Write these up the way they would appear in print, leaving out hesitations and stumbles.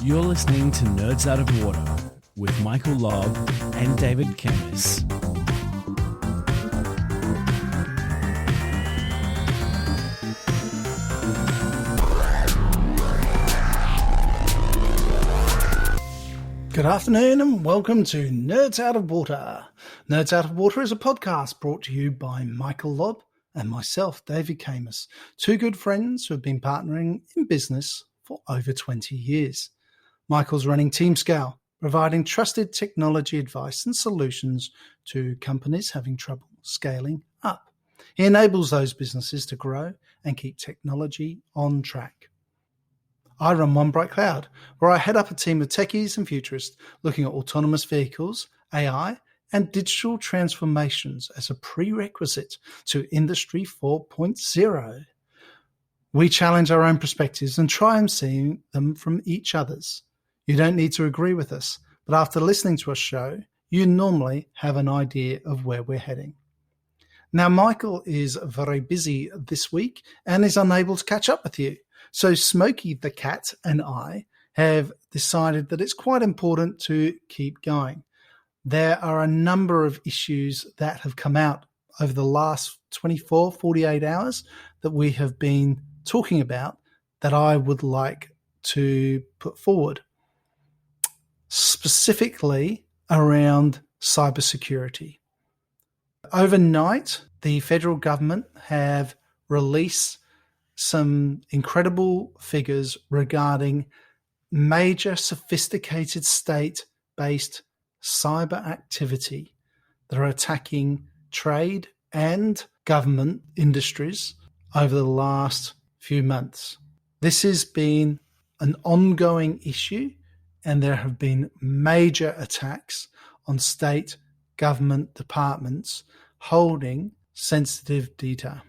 You're listening to Nerds Out of Water with Michael Lobb and David Camus. Good afternoon and welcome to Nerds Out of Water. Nerds Out of Water is a podcast brought to you by Michael Lobb and myself, David Camus, two good friends who have been partnering in business for over 20 years. Michael's running TeamScale, providing trusted technology advice and solutions to companies having trouble scaling up. He enables those businesses to grow and keep technology on track. I run One Bright Cloud, where I head up a team of techies and futurists looking at autonomous vehicles, AI, and digital transformations as a prerequisite to Industry 4.0. We challenge our own perspectives and try and see them from each other's. You don't need to agree with us, but after listening to a show, you normally have an idea of where we're heading. Now, Michael is very busy this week and is unable to catch up with you. So Smokey the cat and I have decided that it's quite important to keep going. There are a number of issues that have come out over the last 24, 48 hours that we have been talking about that I would like to put forward, specifically around cybersecurity. Overnight, the federal government have released some incredible figures regarding major sophisticated state-based cyber activity that are attacking trade and government industries over the last few months. This has been an ongoing issue, and there have been major attacks on state government departments holding sensitive data.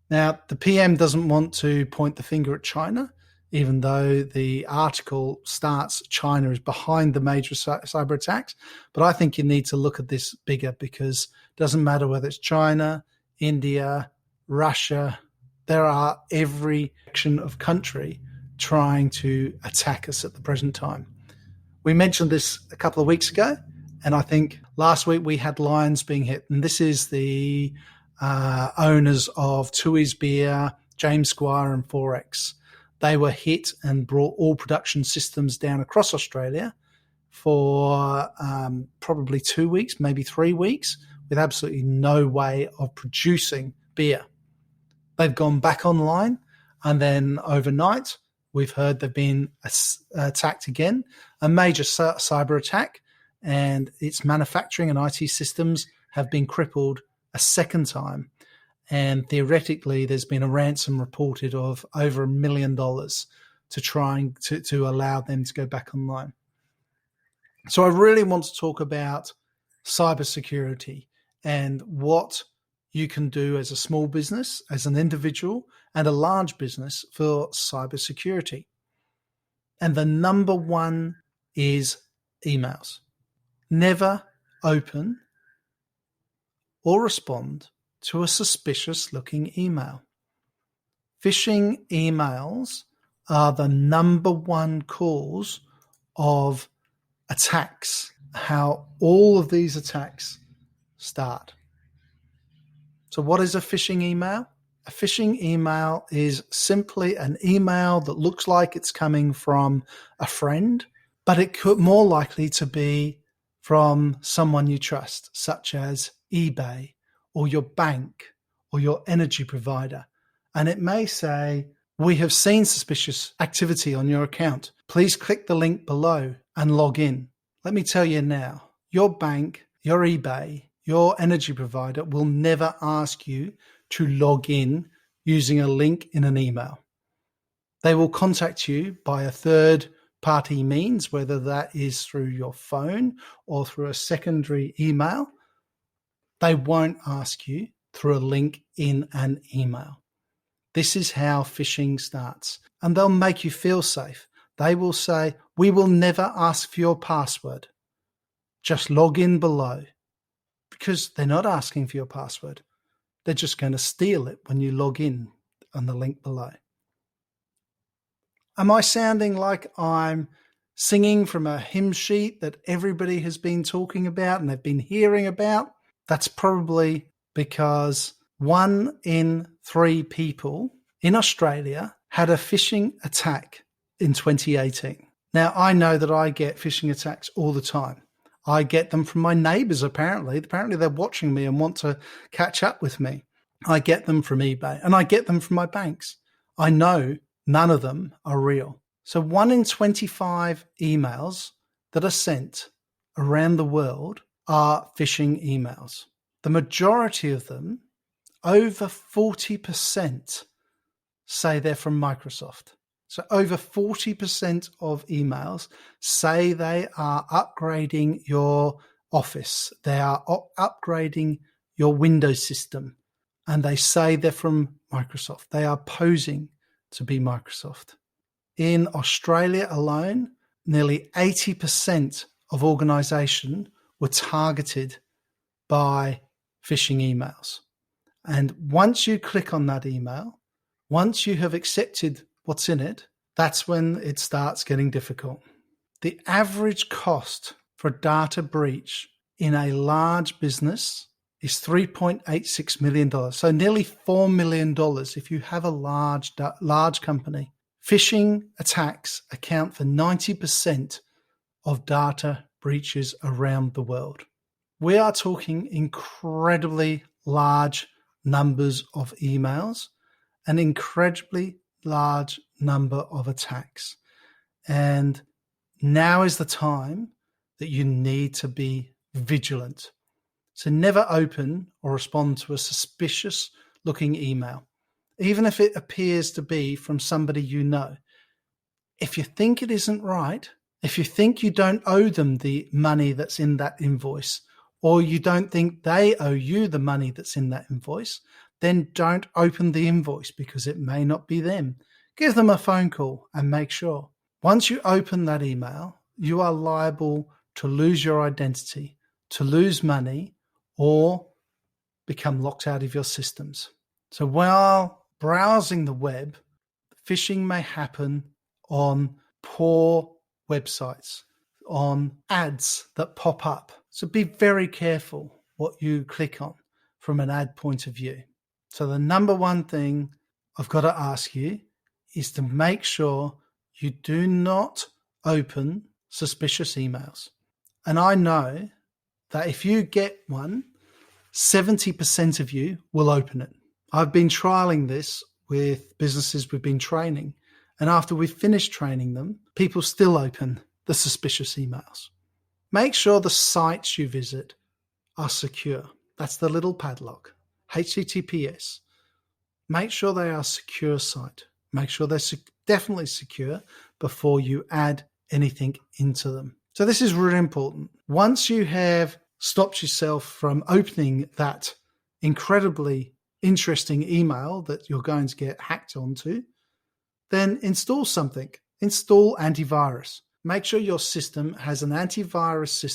Now, the PM doesn't want to point the finger at China, even though the article starts China is behind the major cyber attacks. But I think you need to look at this bigger, because it doesn't matter whether it's China, India, Russia. There are every action of country trying to attack us at the present time. We mentioned this a couple of weeks ago, and I think last week we had Lions being hit. And this is the owners of Tui's Beer, James Squire and Forex. They were hit and brought all production systems down across Australia for probably 2 weeks, maybe 3 weeks, with absolutely no way of producing beer. They've gone back online, and then overnight we've heard they've been attacked again, a major cyber attack, and its manufacturing and IT systems have been crippled a second time. And theoretically, there's been a ransom reported of over $1 million to try to allow them to go back online. So I really want to talk about cybersecurity and what you can do as a small business, as an individual, and a large business for cybersecurity. And the number one is emails. Never open or respond to a suspicious-looking email. Phishing emails are the number one cause of attacks, how all of these attacks start. So what is a phishing email? A phishing email is simply an email that looks like it's coming from a friend, but it could more likely to be from someone you trust, such as eBay or your bank or your energy provider. And it may say, "We have seen suspicious activity on your account. Please click the link below and log in." Let me tell you now, your bank, your eBay, your energy provider will never ask you to log in using a link in an email. They will contact you by a third-party means, whether that is through your phone or through a secondary email. They won't ask you through a link in an email. This is how phishing starts. And they'll make you feel safe. They will say, "We will never ask for your password. Just log in below." Because they're not asking for your password. They're just going to steal it when you log in on the link below. Am I sounding like I'm singing from a hymn sheet that everybody has been talking about and they've been hearing about, that's probably because 1 in 3 people in Australia had a phishing attack in 2018. Now, I know that I get phishing attacks all the time. I get them from my neighbors, apparently. Apparently, they're watching me and want to catch up with me. I get them from eBay and I get them from my banks. I know none of them are real. So 1 in 25 emails that are sent around the world are phishing emails. The majority of them, over 40%, say they're from Microsoft. So over 40% of emails say they are upgrading your Office. They are upgrading your Windows system. And they say they're from Microsoft. They are posing to be Microsoft. In Australia alone, nearly 80% of organizations were targeted by phishing emails. And once you click on that email, once you have accepted what's in it, that's when it starts getting difficult. The average cost for a data breach in a large business is $3.86 million. So nearly $4 million if you have a large company. Phishing attacks account for 90% of data breaches around the world. We are talking incredibly large numbers of emails, an incredibly large number of attacks. And now is the time that you need to be vigilant. So never open or respond to a suspicious looking email, even if it appears to be from somebody you know. If you think it isn't right, if you think you don't owe them the money that's in that invoice, or you don't think they owe you the money that's in that invoice, then don't open the invoice because it may not be them. Give them a phone call and make sure. Once you open that email, you are liable to lose your identity, to lose money, or become locked out of your systems. So while browsing the web, phishing may happen on poor websites, on ads that pop up. So be very careful what you click on from an ad point of view. So the number one thing I've got to ask you is to make sure you do not open suspicious emails. And I know that if you get one, 70% of you will open it. I've been trialing this with businesses we've been training. And after we've finished training them, people still open the suspicious emails. Make sure the sites you visit are secure. That's the little padlock. HTTPS. Make sure they are a secure site. Make sure they're definitely secure before you add anything into them. So this is really important. Once you have stopped yourself from opening that incredibly interesting email that you're going to get hacked onto, then install something. Install antivirus. Make sure your system has an antivirus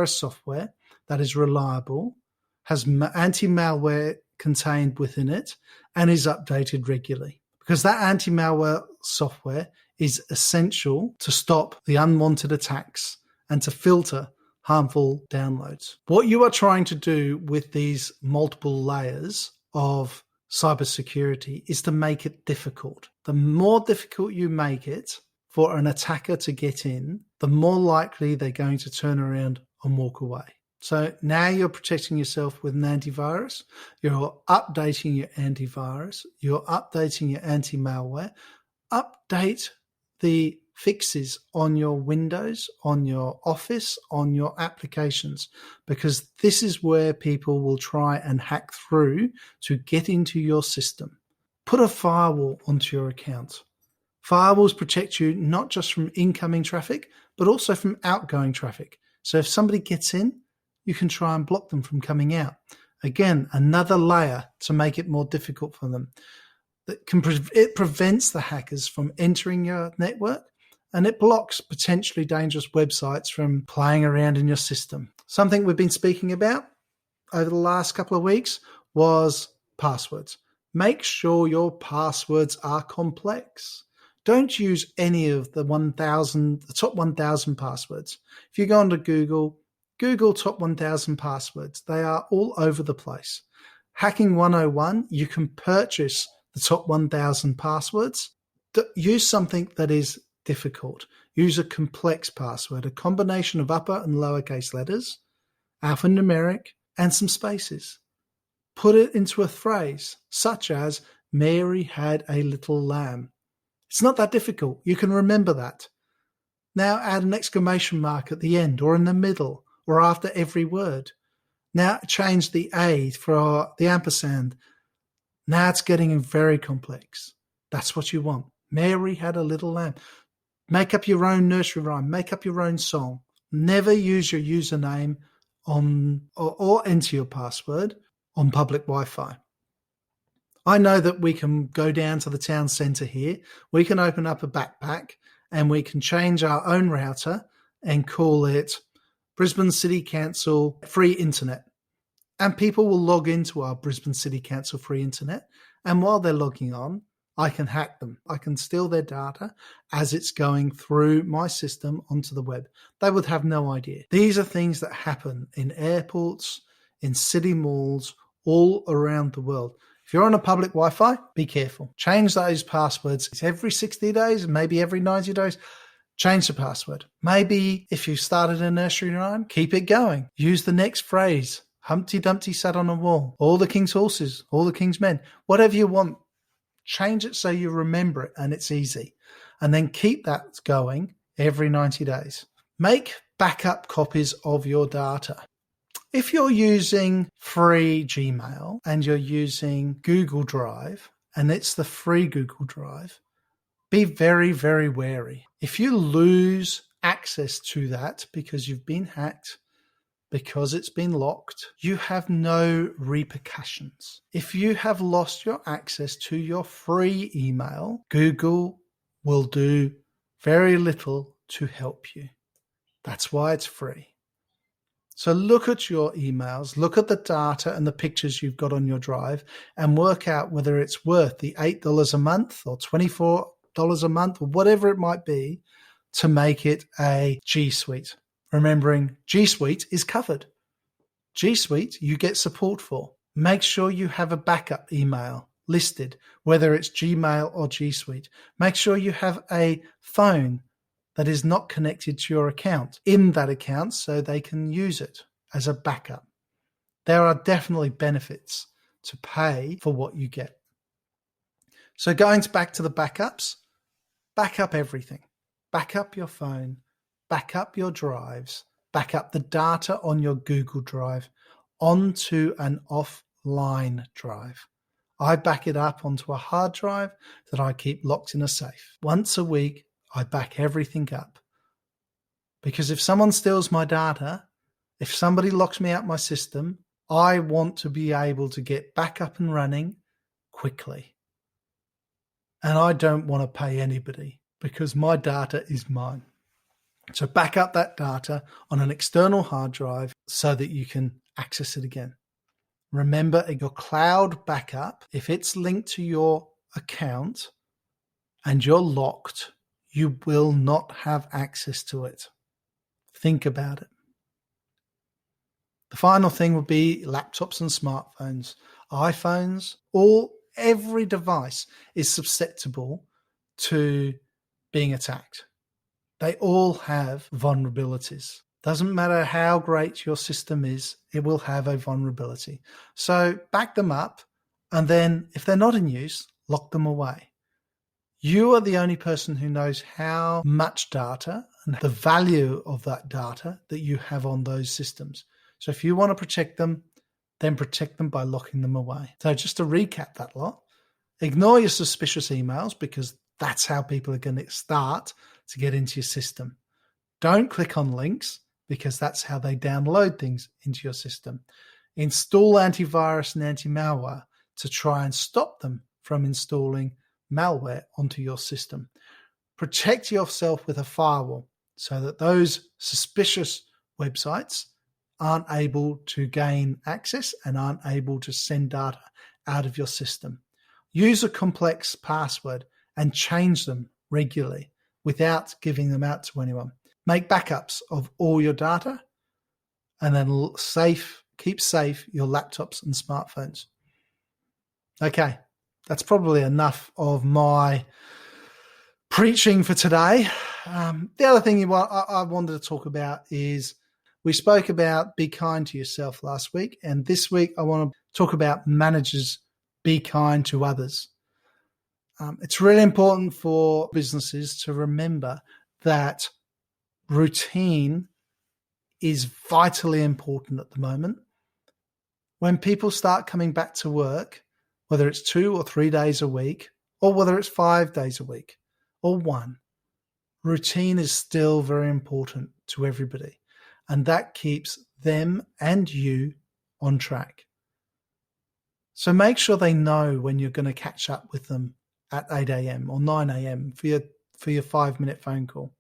software that is reliable, has anti-malware contained within it, and is updated regularly. Because that anti-malware software is essential to stop the unwanted attacks and to filter harmful downloads. What you are trying to do with these multiple layers of cybersecurity is to make it difficult. The more difficult you make it for an attacker to get in, the more likely they're going to turn around and walk away. So now you're protecting yourself with an antivirus, you're updating your antivirus, you're updating your anti-malware. Update the fixes on your Windows, on your Office, on your applications, because this is where people will try and hack through to get into your system. Put a firewall onto your account. Firewalls protect you not just from incoming traffic, but also from outgoing traffic. So if somebody gets in, you can try and block them from coming out. Again, another layer to make it more difficult for them. It prevents the hackers from entering your network, and it blocks potentially dangerous websites from playing around in your system. Something we've been speaking about over the last couple of weeks was passwords. Make sure your passwords are complex. Don't use any of the top 1,000 passwords. If you go onto Google top 1,000 passwords. They are all over the place. Hacking 101, you can purchase the top 1,000 passwords. Use something that is difficult. Use a complex password, a combination of upper and lowercase letters, alphanumeric, and some spaces. Put it into a phrase, such as, Mary had a little lamb. It's not that difficult. You can remember that. Now add an exclamation mark at the end or in the middle or after every word. Now change the A for the ampersand. Now it's getting very complex. That's what you want. Mary had a little lamb. Make up your own nursery rhyme. Make up your own song. Never use your username or enter your password on public Wi-Fi. I know that we can go down to the town centre here. We can open up a backpack and we can change our own router and call it Brisbane City Council Free Internet. And people will log into our Brisbane City Council Free Internet. And while they're logging on, I can hack them. I can steal their data as it's going through my system onto the web. They would have no idea. These are things that happen in airports, in city malls, all around the world. If you're on a public Wi-Fi, be careful. Change those passwords every 60 days, maybe every 90 days. Change the password. Maybe if you started a nursery rhyme, keep it going. Use the next phrase. Humpty Dumpty sat on a wall. All the king's horses, all the king's men. Whatever you want. Change it so you remember it and it's easy. And then keep that going every 90 days. Make backup copies of your data. If you're using free Gmail and you're using Google Drive, and it's the free Google Drive, be very, very wary. If you lose access to that because you've been hacked, because it's been locked, you have no repercussions. If you have lost your access to your free email, Google will do very little to help you. That's why it's free. So look at your emails, look at the data and the pictures you've got on your drive and work out whether it's worth the $8 a month or $24 a month or whatever it might be to make it a G Suite. Remembering G Suite is covered. G Suite you get support for. Make sure you have a backup email listed, whether it's Gmail or G Suite. Make sure you have a phone that is not connected to your account in that account so they can use it as a backup. There are definitely benefits to pay for what you get. So going back to the backups, back up everything. Back up your phone, back up your drives, back up the data on your Google Drive onto an offline drive. I back it up onto a hard drive that I keep locked in a safe. Once a week, I back everything up. Because if someone steals my data, if somebody locks me out my system, I want to be able to get back up and running quickly. And I don't want to pay anybody because my data is mine. So back up that data on an external hard drive so that you can access it again. Remember, your cloud backup, if it's linked to your account and you're locked, you will not have access to it. Think about it. The final thing would be laptops and smartphones. iPhones, every device is susceptible to being attacked. They all have vulnerabilities. Doesn't matter how great your system is, it will have a vulnerability. So back them up, and then if they're not in use, lock them away. You are the only person who knows how much data and the value of that data that you have on those systems. So if you want to protect them, then protect them by locking them away. So just to recap that lot, ignore your suspicious emails because that's how people are going to start to get into your system. Don't click on links because that's how they download things into your system. Install antivirus and anti-malware to try and stop them from installing malware onto your system. Protect yourself with a firewall so that those suspicious websites aren't able to gain access and aren't able to send data out of your system. Use a complex password and change them regularly without giving them out to anyone. Make backups of all your data, and then keep safe your laptops and smartphones. Okay, that's probably enough of my preaching for today. The other thing I wanted to talk about is we spoke about be kind to yourself last week, and this week I want to talk about managers be kind to others. It's really important for businesses to remember that routine is vitally important at the moment. When people start coming back to work, whether it's 2 or 3 days a week, or whether it's 5 days a week, or 1, routine is still very important to everybody. And that keeps them and you on track. So make sure they know when you're going to catch up with them at 8 a.m. or 9 a.m. for your 5-minute phone call.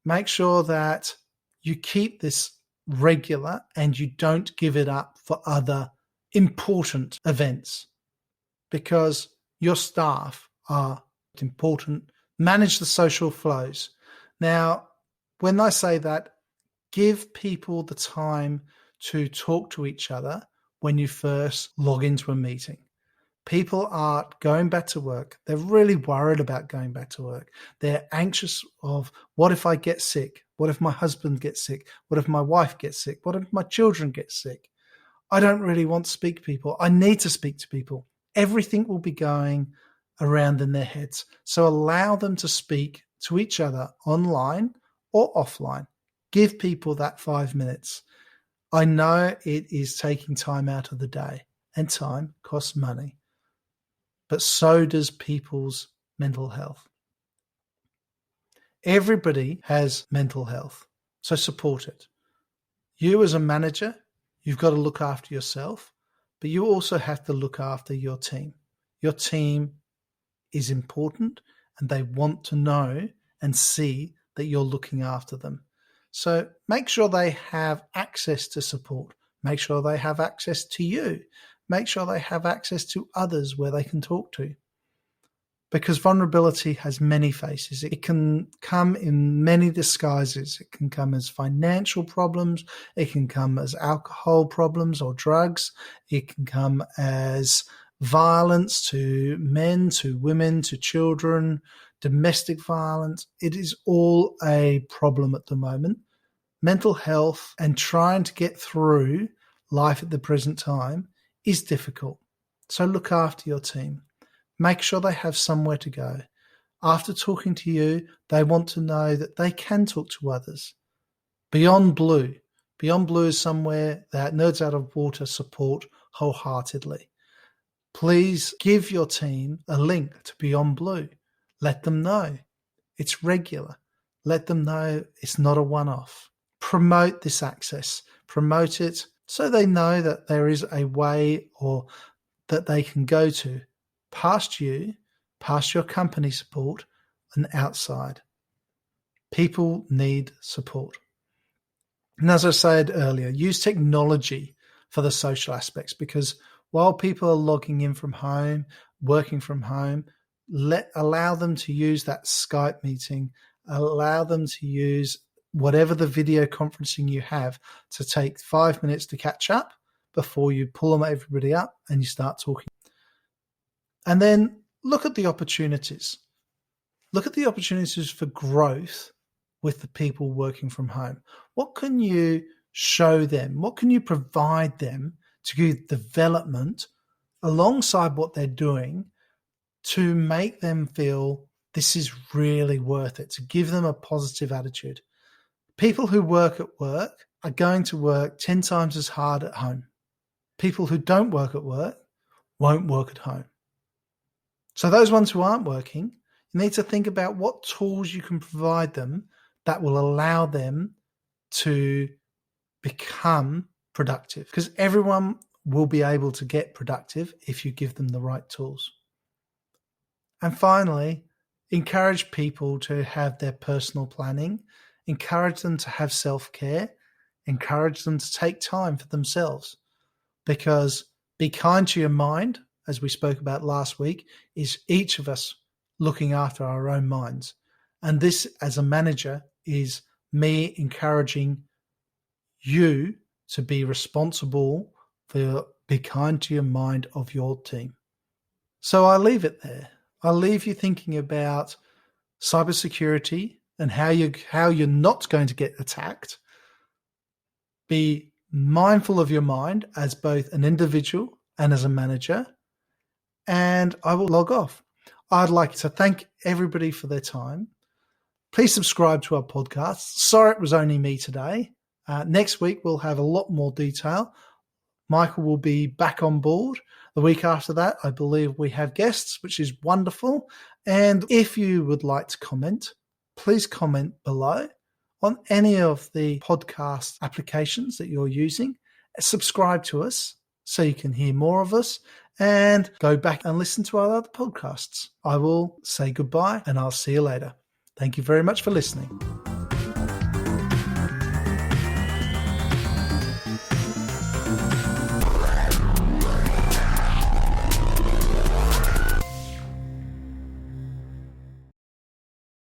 Make sure that you keep this regular and you don't give it up for other important events, because your staff are important. Manage the social flows. Now, when I say that, give people the time to talk to each other when you first log into a meeting. People are going back to work. They're really worried about going back to work. They're anxious of, what if I get sick? What if my husband gets sick? What if my wife gets sick? What if my children get sick? I don't really want to speak to people. I need to speak to people. Everything will be going around in their heads. So allow them to speak to each other online or offline. Give people that 5 minutes. I know it is taking time out of the day, and time costs money, but so does people's mental health. Everybody has mental health, so support it. You as a manager, you've got to look after yourself, but you also have to look after your team. Your team is important, and they want to know and see that you're looking after them. So make sure they have access to support. Make sure they have access to you. Make sure they have access to others where they can talk to. Because vulnerability has many faces. It can come in many disguises. It can come as financial problems. It can come as alcohol problems or drugs. It can come as violence to men, to women, to children, domestic violence. It is all a problem at the moment. Mental health and trying to get through life at the present time is difficult. So look after your team. Make sure they have somewhere to go. After talking to you, they want to know that they can talk to others. Beyond Blue. Beyond Blue is somewhere that Nerds Out of Water support wholeheartedly. Please give your team a link to Beyond Blue. Let them know it's regular. Let them know it's not a one-off. Promote this access. Promote it so they know that there is a way or that they can go to past you, past your company support, and outside. People need support. And as I said earlier, use technology for the social aspects, because while people are logging in from home, working from home, allow them to use that Skype meeting, allow them to use whatever the video conferencing you have to take 5 minutes to catch up before you pull everybody up and you start talking. And then look at the opportunities. Look at the opportunities for growth with the people working from home. What can you show them? What can you provide them to give development alongside what they're doing to make them feel this is really worth it, to give them a positive attitude? People who work at work are going to work 10 times as hard at home. People who don't work at work won't work at home. So those ones who aren't working, you need to think about what tools you can provide them that will allow them to become productive, because everyone will be able to get productive if you give them the right tools. And finally, encourage people to have their personal planning, encourage them to have self-care, encourage them to take time for themselves, because be kind to your mind, as we spoke about last week, is each of us looking after our own minds. And this, as a manager, is me encouraging you to be responsible for be kind to your mind of your team. So I leave it there. I leave you thinking about cybersecurity and how you're not going to get attacked. Be mindful of your mind as both an individual and as a manager. And I will log off. I'd like to thank everybody for their time. Please subscribe to our podcast. Sorry it was only me today. Next week, we'll have a lot more detail. Michael will be back on board. The week after that, I believe we have guests, which is wonderful. And if you would like to comment, please comment below on any of the podcast applications that you're using. Subscribe to us so you can hear more of us and go back and listen to our other podcasts. I will say goodbye and I'll see you later. Thank you very much for listening.